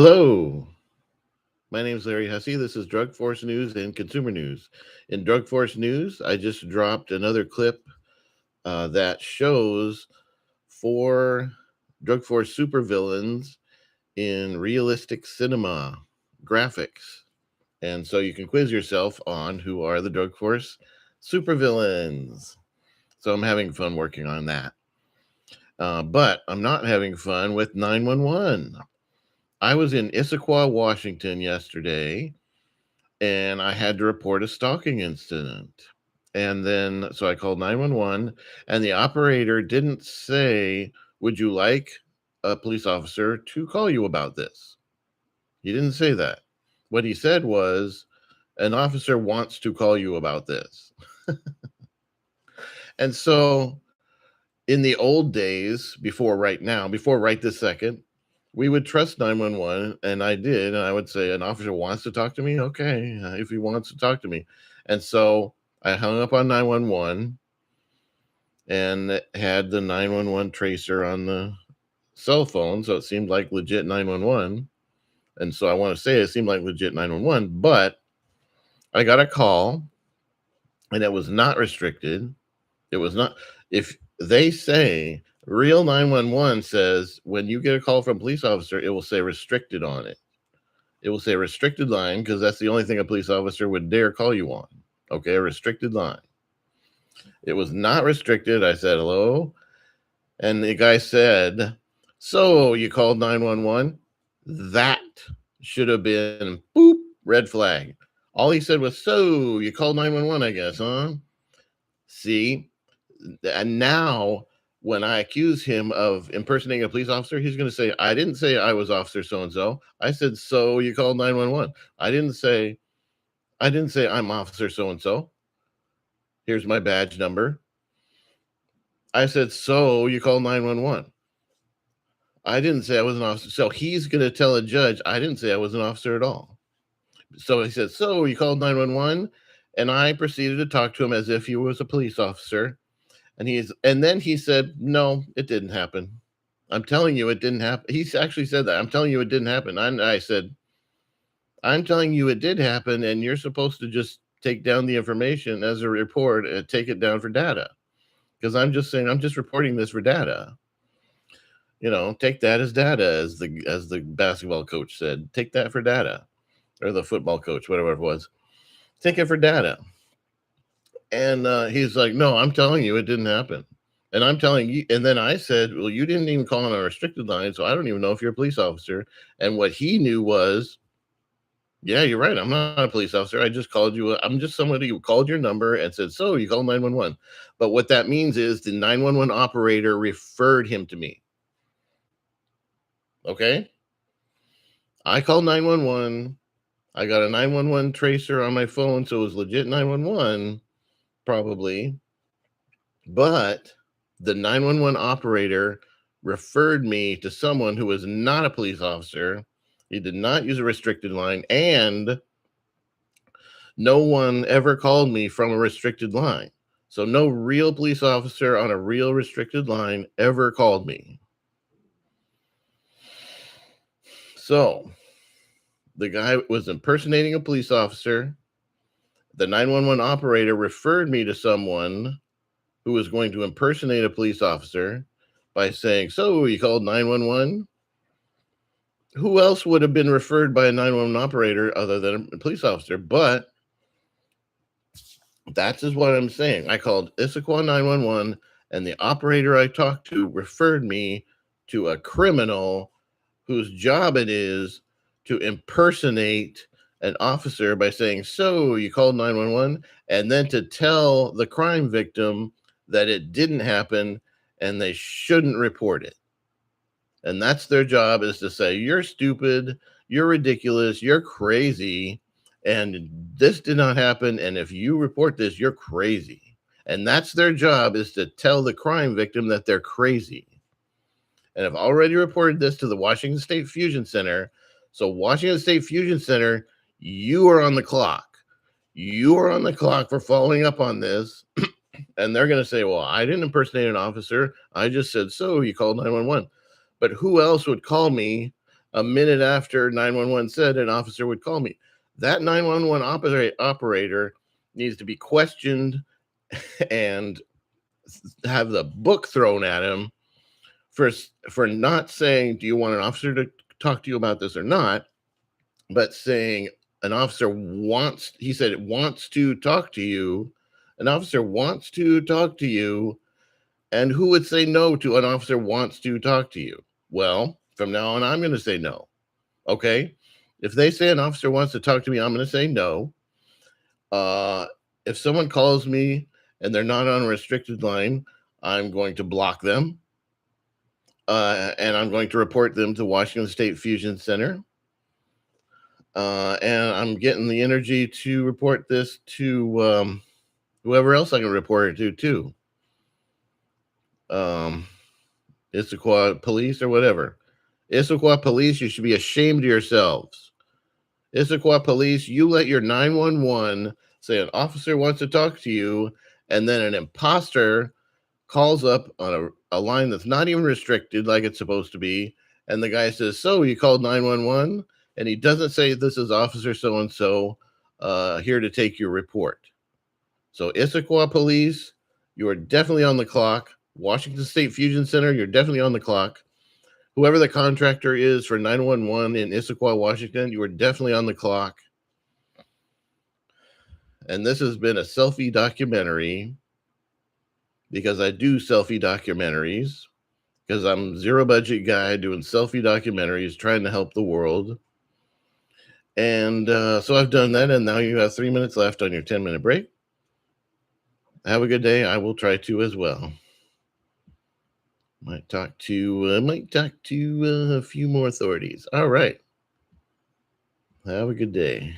Hello, my name is Larry Hussey. This is Drug Force News and Consumer News. In Drug Force News, I just dropped another clip that shows four Drug Force supervillains in realistic cinema graphics. And so you can quiz yourself on who are the Drug Force supervillains. So I'm having fun working on that. But I'm not having fun with 911. I was in Issaquah, Washington yesterday, and I had to report a stalking incident. And then, so I called 911, and the operator didn't say, "Would you like a police officer to call you about this?" He didn't say that. What he said was, "An officer wants to call you about this." And so, in the old days, before right now, before right this second, we would trust 911, and I did, and I would say, "An officer wants to talk to me? Okay, if he wants to talk to me." And so I hung up on 911 and had the 911 tracer on the cell phone, so it seemed like legit 911. And so I want to say it seemed like legit 911, but I got a call, and it was not restricted. It was not, if they say real 911 says when you get a call from a police officer, it will say restricted on it. It will say restricted line because that's the only thing a police officer would dare call you on. Okay, a restricted line. It was not restricted. I said hello, and the guy said, "So you called 911?" That should have been boop, red flag. All he said was, "So you called 911, I guess, huh?" See, and now when I accuse him of impersonating a police officer, he's going to say, "I didn't say I was officer so and so. I said, so you called 911. I didn't say I'm officer so and so. Here's my badge number. I said, so you called 911. I didn't say I was an officer." So he's going to tell a judge, "I didn't say I was an officer at all." So he said, "So you called 911?" And I proceeded to talk to him as if he was a police officer. And then he said, "No, it didn't happen. I'm telling you it didn't happen." He actually said that. "I'm telling you it didn't happen." I said, "I'm telling you it did happen, and you're supposed to just take down the information as a report and take it down for data. Because I'm just saying, I'm just reporting this for data. Take that as data," as the basketball coach said. "Take that for data," or the football coach, whatever it was. "Take it for data." And he's like, "No, I'm telling you it didn't happen. And I'm telling you." And then I said, "Well, you didn't even call on a restricted line, so I don't even know if you're a police officer." And what he knew was, "Yeah, you're right. I'm not a police officer. I just called you. I'm just somebody who called your number and said, so you called 911. But what that means is the 911 operator referred him to me. Okay. I called 911. I got a 911 tracer on my phone, so it was legit 911, probably. But the 911 operator referred me to someone who was not a police officer. He did not use a restricted line, and no one ever called me from a restricted line. So no real police officer on a real restricted line ever called me. So the guy was impersonating a police officer. The 911 operator referred me to someone who was going to impersonate a police officer by saying, "So you called 911?" Who else would have been referred by a 911 operator other than a police officer? But that's just what I'm saying. I called Issaquah 911, and the operator I talked to referred me to a criminal whose job it is to impersonate an officer by saying, "So you called 911," and then to tell the crime victim that it didn't happen and they shouldn't report it. And that's their job, is to say, "You're stupid, you're ridiculous, you're crazy, and this did not happen. And if you report this, you're crazy." And that's their job, is to tell the crime victim that they're crazy. And I've already reported this to the Washington State Fusion Center. So Washington State Fusion Center, you are on the clock. You are on the clock for following up on this. And they're going to say, "Well, I didn't impersonate an officer. I just said, so you called 911. But who else would call me A minute after 911 said, an officer would call me. That 911 operator needs to be questioned and have the book thrown at him for not saying, do you want an officer to talk to you about this or not, but saying an officer wants, he said, it wants to talk to you. An officer wants to talk to you. And who would say no to an officer wants to talk to you? Well, from now on, I'm going to say no. Okay. If they say an officer wants to talk to me, I'm going to say no. If someone calls me and they're not on a restricted line, I'm going to block them. And I'm going to report them to Washington State Fusion Center. And I'm getting the energy to report this to whoever else I can report it to, too. Issaquah police or whatever. Issaquah police, you should be ashamed of yourselves. Issaquah police, you let your 911 say an officer wants to talk to you, and then an imposter calls up on a line that's not even restricted like it's supposed to be, and the guy says, so you called 911? And he doesn't say, this is officer so-and-so here to take your report. So Issaquah police, you are definitely on the clock. Washington State Fusion Center, you're definitely on the clock. Whoever the contractor is for 911 in Issaquah, Washington, you are definitely on the clock. And this has been a selfie documentary, because I do selfie documentaries, because I'm zero budget guy doing selfie documentaries, trying to help the world. And so I've done that, and now you have 3 minutes left on your 10-minute break. Have a good day. I will try to as well. Might talk to a few more authorities. All right. Have a good day.